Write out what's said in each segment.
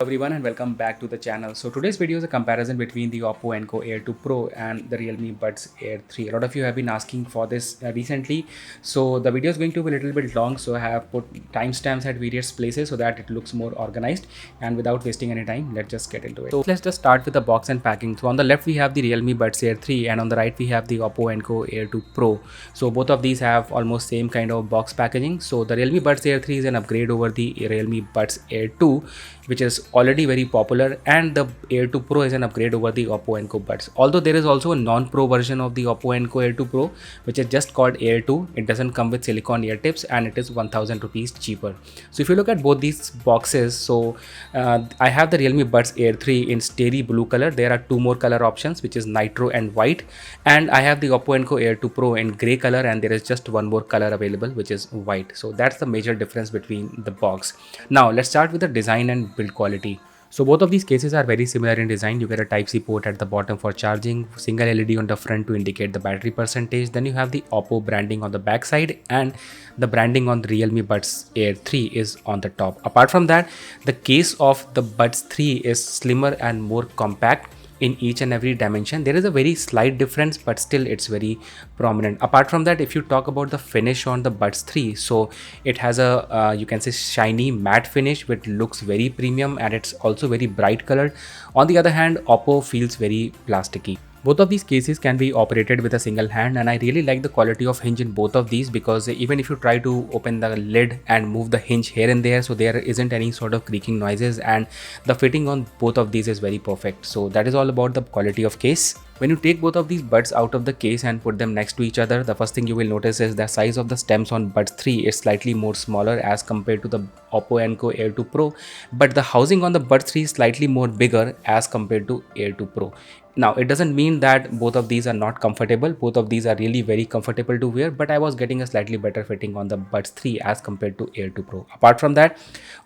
Everyone and welcome back to the channel. So today's video is a comparison between the Oppo Enco Air 2 Pro and the Realme Buds Air 3. A lot of you have been asking for this recently, so the video is going to be a little bit long, so I have put timestamps at various places so that it looks more organized. And without wasting any time, let's just get into it. So let's just start with the box and packing. So on the left we have the Realme Buds Air 3 and on the right we have the Oppo Enco Air 2 Pro. So both of these have almost same kind of box packaging. So the Realme Buds Air 3 is an upgrade over the Realme Buds Air 2, which is already very popular, and the Air 2 Pro is an upgrade over the Oppo Enco Buds. Although there is also a non-pro version of the Oppo Enco Air 2 Pro, which is just called Air 2. It doesn't come with silicone ear tips and it is 1000 rupees cheaper. So if you look at both these boxes, so I have the Realme Buds Air 3 in starry blue color. There are two more color options, which is nitro and white, and I have the Oppo Enco Air 2 Pro in gray color, and there is just one more color available, which is white. So that's the major difference between the box. Now let's start with the design and build quality. So both of these cases are very similar in design. You get a Type-C port at the bottom for charging, single LED on the front to indicate the battery percentage. Then you have the Oppo branding on the back side, and the branding on the Realme Buds Air 3 is on the top. Apart from that, the case of the Buds 3 is slimmer and more compact in each and every dimension. There is a very slight difference, but still it's very prominent. Apart from that, if you talk about the finish on the Buds 3, so it has a you can say shiny matte finish which looks very premium, and it's also very bright colored. On the other hand, Oppo feels very plasticky. Both of these cases can be operated with a single hand, and I really like the quality of hinge in both of these, because even if you try to open the lid and move the hinge here and there, so there isn't any sort of creaking noises, and the fitting on both of these is very perfect. So that is all about the quality of case. When you take both of these buds out of the case and put them next to each other, the first thing you will notice is the size of the stems on Buds 3 is slightly more smaller as compared to the Oppo Enco Air 2 Pro, but the housing on the Buds 3 is slightly more bigger as compared to Air 2 Pro. Now, it doesn't mean that both of these are not comfortable. Both of these are really very comfortable to wear, but I was getting a slightly better fitting on the Buds 3 as compared to Air 2 Pro. Apart from that,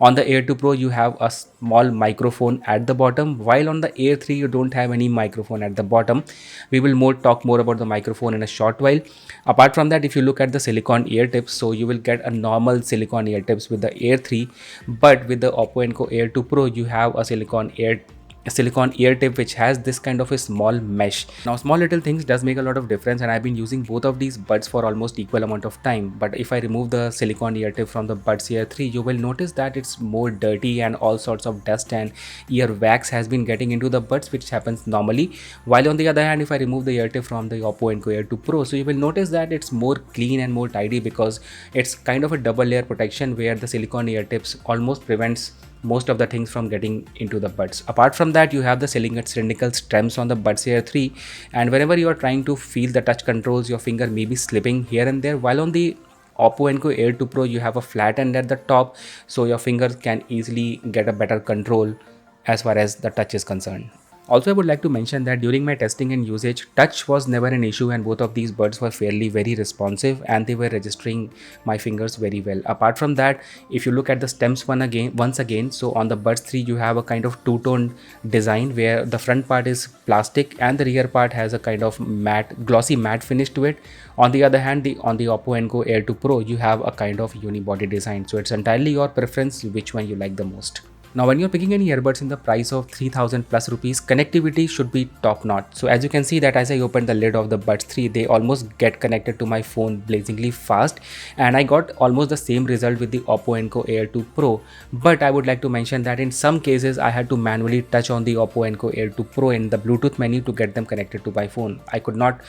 on the Air 2 Pro, you have a small microphone at the bottom, while on the Air 3, you don't have any microphone at the bottom. We will talk more about the microphone in a short while. Apart from that, if you look at the silicone ear tips, so you will get a normal silicone ear tips with the Air 3, but with the Oppo Enco Air 2 Pro, you have a silicone ear tip which has this kind of a small mesh. Now small little things does make a lot of difference, and I've been using both of these buds for almost equal amount of time. But if I remove the silicone ear tip from the Buds Air 3, you will notice that it's more dirty and all sorts of dust and ear wax has been getting into the buds, which happens normally. While on the other hand, if I remove the ear tip from the Oppo Enco Air 2 Pro, so you will notice that it's more clean and more tidy, because it's kind of a double layer protection where the silicone ear tips almost prevents most of the things from getting into the buds. Apart from that, you have the cylindrical stems on the Buds Air 3, and whenever you are trying to feel the touch controls, your finger may be slipping here and there, while on the Oppo Enco Air 2 Pro you have a flat end at the top, so your fingers can easily get a better control as far as the touch is concerned. Also, I would like to mention that during my testing and usage, touch was never an issue, and both of these buds were fairly very responsive and they were registering my fingers very well. Apart from that, if you look at the stems once again, so on the Buds 3 you have a kind of two-tone design where the front part is plastic and the rear part has a kind of glossy matte finish to it. On the other hand, on the Oppo Enco Air 2 Pro, you have a kind of unibody design. So it's entirely your preference which one you like the most. Now, when you're picking any earbuds in the price of 3000 plus rupees, connectivity should be top notch. So as you can see that as I opened the lid of the Buds 3, they almost get connected to my phone blazingly fast, and I got almost the same result with the Oppo Enco Air 2 Pro. But I would like to mention that in some cases I had to manually touch on the Oppo Enco Air 2 Pro in the Bluetooth menu to get them connected to my phone. I could not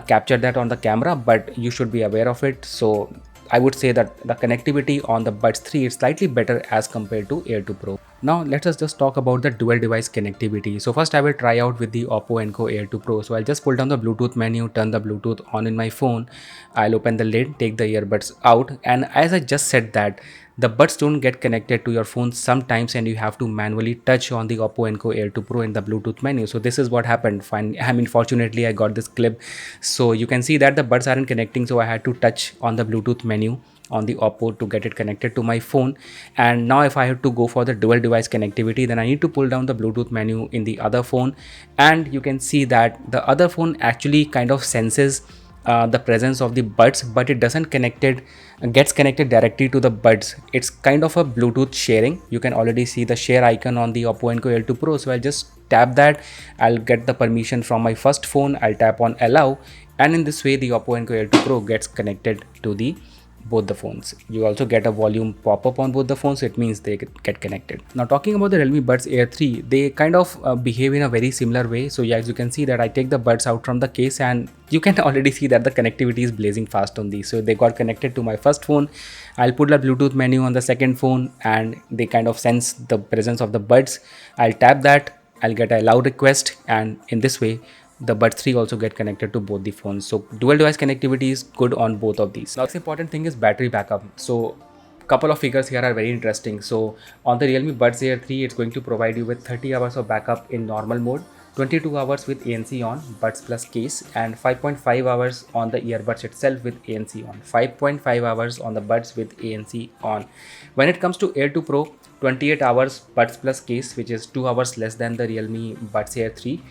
capture that on the camera, but you should be aware of it. So I would say that the connectivity on the Buds 3 is slightly better as compared to Air 2 Pro. Now let us just talk about the dual device connectivity. So first I will try out with the Oppo Enco Air 2 Pro. So I'll just pull down the Bluetooth menu, turn the Bluetooth on in my phone. I'll open the lid, take the earbuds out, and as I just said that the buds don't get connected to your phone sometimes, and you have to manually touch on the Oppo Enco Air 2 Pro in the Bluetooth menu. So this is what happened. Fortunately I got this clip. So you can see that the buds aren't connecting, so I had to touch on the Bluetooth menu on the Oppo to get it connected to my phone. And now if I have to go for the dual device connectivity, then I need to pull down the Bluetooth menu in the other phone, and you can see that the other phone actually kind of senses the presence of the buds, but it doesn't connected gets connected directly to the buds. It's kind of a Bluetooth sharing. You can already see the share icon on the Oppo Enco L2 Pro. So I'll just tap that. I'll get the permission from my first phone. I'll tap on allow, and in this way the Oppo Enco L2 Pro gets connected to the both the phones. You also get a volume pop-up on both the phones. It means they get connected. Now talking about the Realme Buds Air 3, they kind of behave in a very similar way. So yeah, as you can see that I take the buds out from the case, and you can already see that the connectivity is blazing fast on these. So they got connected to my first phone. I'll put the Bluetooth menu on the second phone, and they kind of sense the presence of the buds. I'll tap that. I'll get a allow request, and in this way the Buds 3 also get connected to both the phones. So dual device connectivity is good on both of these. Now, the important thing is battery backup. So couple of figures here are very interesting. So on the Realme Buds Air 3, it's going to provide you with 30 hours of backup in normal mode, 22 hours with ANC on, buds plus case, and 5.5 hours on the earbuds itself with ANC on, 5.5 hours on the buds with ANC on. When it comes to Air 2 Pro, 28 hours buds plus case, which is 2 hours less than the Realme Buds Air 3.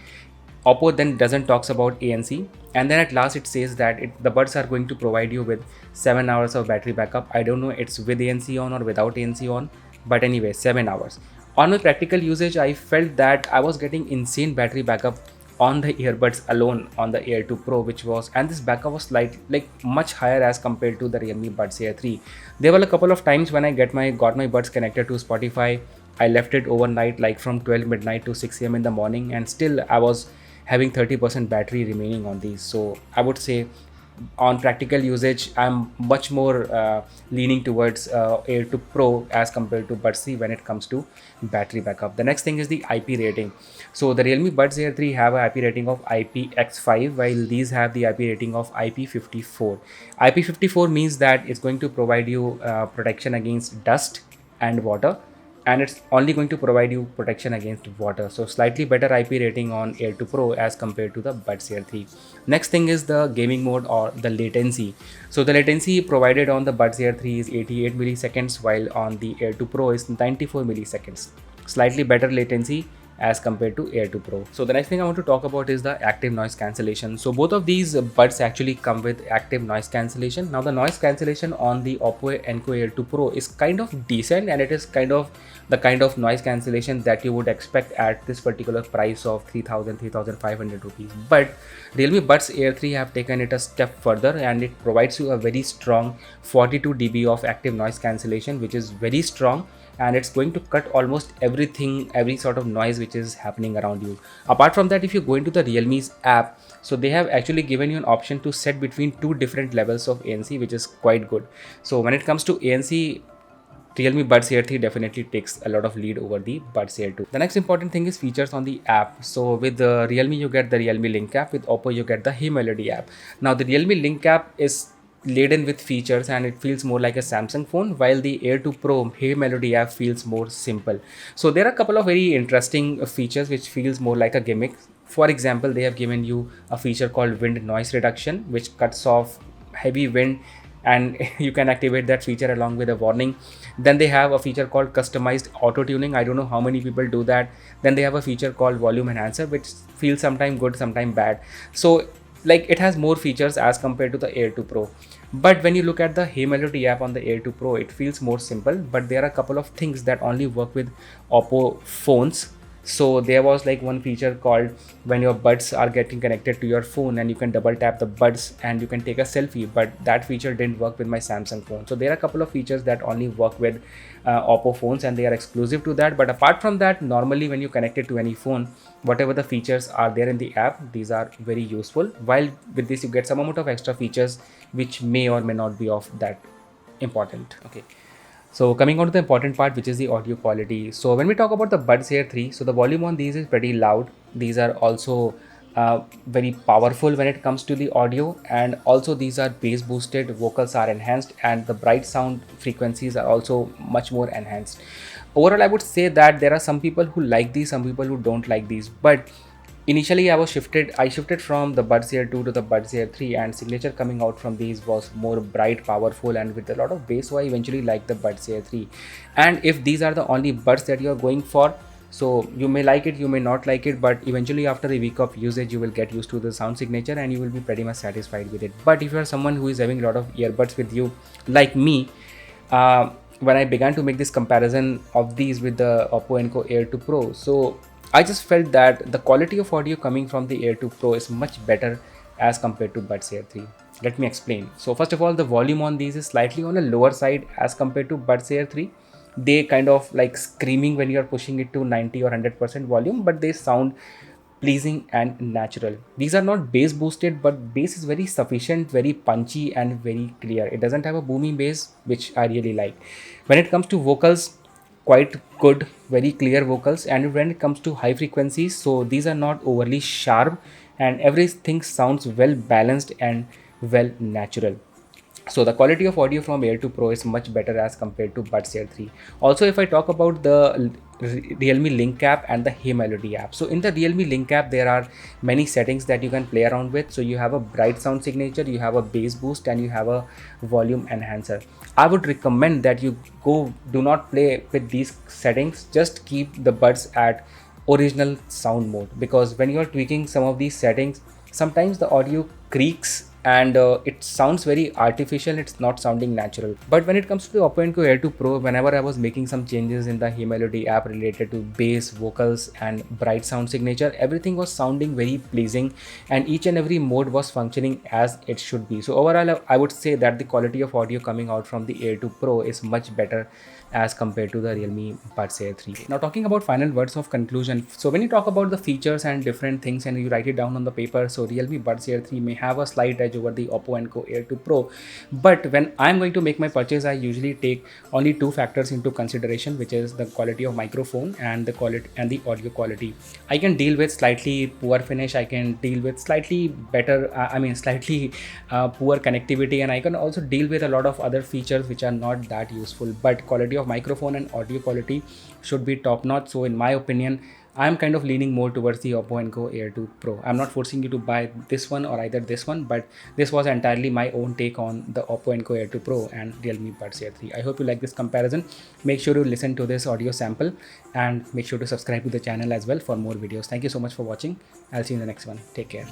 Oppo then doesn't talks about ANC, and then at last it says that the buds are going to provide you with 7 hours of battery backup. I don't know it's with ANC on or without ANC on, but anyway, 7 hours. On my practical usage, I felt that I was getting insane battery backup on the earbuds alone on the Air 2 Pro, and this backup was much higher as compared to the Realme Buds Air 3. There were a couple of times when I got my buds connected to Spotify. I left it overnight, like from 12 midnight to 6 a.m. in the morning, and still I was having 30% battery remaining on these. So I would say on practical usage, I'm much more leaning towards Air 2 Pro as compared to Buds 3 when it comes to battery backup. The next thing is the IP rating. So the Realme Buds Air 3 have an IP rating of IPX5, while these have the IP rating of IP54. IP54 means that it's going to provide you protection against dust and water, and it's only going to provide you protection against water. So slightly better IP rating on Air 2 Pro as compared to the Buds Air 3. Next thing is the gaming mode or the latency. So the latency provided on the Buds Air 3 is 88 milliseconds, while on the Air 2 Pro is 94 milliseconds. Slightly better latency as compared to Air 2 Pro. So the next thing I want to talk about is the active noise cancellation. So both of these buds actually come with active noise cancellation. Now the noise cancellation on the Oppo Enco Air 2 Pro is kind of decent, and it is kind of the kind of noise cancellation that you would expect at this particular price of 3,500 rupees. But Realme Buds Air 3 have taken it a step further, and it provides you a very strong 42 dB of active noise cancellation, which is very strong, and it's going to cut almost everything, every sort of noise which is happening around you. Apart from that, if you go into the Realme's app, so they have actually given you an option to set between two different levels of ANC, which is quite good. So when it comes to ANC, Realme Buds Air 3 definitely takes a lot of lead over the Buds Air 2. The next important thing is features on the app. So with the Realme, you get the Realme Link app. With Oppo, you get the Hey Melody app. Now the Realme Link app is laden with features, and it feels more like a Samsung phone, while the Air 2 Pro Hey Melody app feels more simple. So there are a couple of very interesting features which feels more like a gimmick. For example, they have given you a feature called wind noise reduction, which cuts off heavy wind, and you can activate that feature along with a warning. Then they have a feature called customized auto tuning. I don't know how many people do that. Then they have a feature called volume enhancer, which feels sometimes good, sometimes bad. So it has more features as compared to the Air 2 Pro. But when you look at the Hey Melody app on the Air 2 Pro, it feels more simple, but there are a couple of things that only work with Oppo phones. So there was one feature called when your buds are getting connected to your phone, and you can double tap the buds and you can take a selfie, but that feature didn't work with my Samsung phone. So there are a couple of features that only work with Oppo phones, and they are exclusive to that. But apart from that, normally when you connect it to any phone, whatever the features are there in the app, these are very useful. While with this, you get some amount of extra features which may or may not be of that important. Okay. So coming on to the important part, which is the audio quality. So when we talk about the Buds Air 3, so the volume on these is pretty loud. These are also very powerful when it comes to the audio, and also these are bass boosted, vocals are enhanced, and the bright sound frequencies are also much more enhanced. Overall, I would say that there are some people who like these, some people who don't like these, but initially I shifted from the Buds Air 2 to the Buds Air 3, and signature coming out from these was more bright, powerful, and with a lot of bass, so I eventually like the Buds Air 3. And if these are the only buds that you are going for, So you may like it, you may not like it, but eventually after a week of usage you will get used to the sound signature and you will be pretty much satisfied with it. But if you are someone who is having a lot of earbuds with you like me, when I began to make this comparison of these with the Oppo Enco Air 2 Pro, so I just felt that the quality of audio coming from the Air 2 Pro is much better as compared to Buds Air 3. Let me explain. So first of all, the volume on these is slightly on a lower side as compared to Buds Air 3. They kind of like screaming when you are pushing it to 90 or 100% volume, but they sound pleasing and natural. These are not bass boosted, but bass is very sufficient, very punchy and very clear. It doesn't have a booming bass, which I really like. When it comes to vocals, quite good, very clear vocals. And when it comes to high frequencies, so these are not overly sharp and everything sounds well balanced and well natural. So the quality of audio from Air 2 Pro is much better as compared to Buds Air 3. Also, if I talk about the Realme Link app and the Hey Melody app. So in the Realme Link app, there are many settings that you can play around with. So you have a bright sound signature, you have a bass boost, and you have a volume enhancer. I would recommend that you do not play with these settings. Just keep the buds at original sound mode, because when you are tweaking some of these settings, sometimes the audio creaks and it sounds very artificial, it's not sounding natural. But when it comes to the Oppo Enco Air 2 Pro, whenever I was making some changes in the Hey Melody app related to bass, vocals and bright sound signature, everything was sounding very pleasing and each and every mode was functioning as it should be. So overall, I would say that the quality of audio coming out from the Air 2 Pro is much better as compared to the Realme Buds Air 3. Now talking about final words of conclusion. So when you talk about the features and different things and you write it down on the paper, so Realme Buds Air 3 may have a slight edge over the Oppo Enco Air 2 Pro. But when I'm going to make my purchase, I usually take only two factors into consideration, which is the quality of microphone and the quality and the audio quality. I can deal with slightly poor finish, I can deal with slightly better, slightly poor connectivity, and I can also deal with a lot of other features which are not that useful. But quality of microphone and audio quality should be top notch. So in my opinion, I'm kind of leaning more towards the Oppo Enco Air 2 Pro. I'm not forcing you to buy this one or either this one, but this was entirely my own take on the Oppo Enco Air 2 Pro and Realme Buds Air 3. I hope you like this comparison. Make sure to listen to this audio sample and make sure to subscribe to the channel as well for more videos. Thank you so much for watching. I'll see you in the next one. Take care.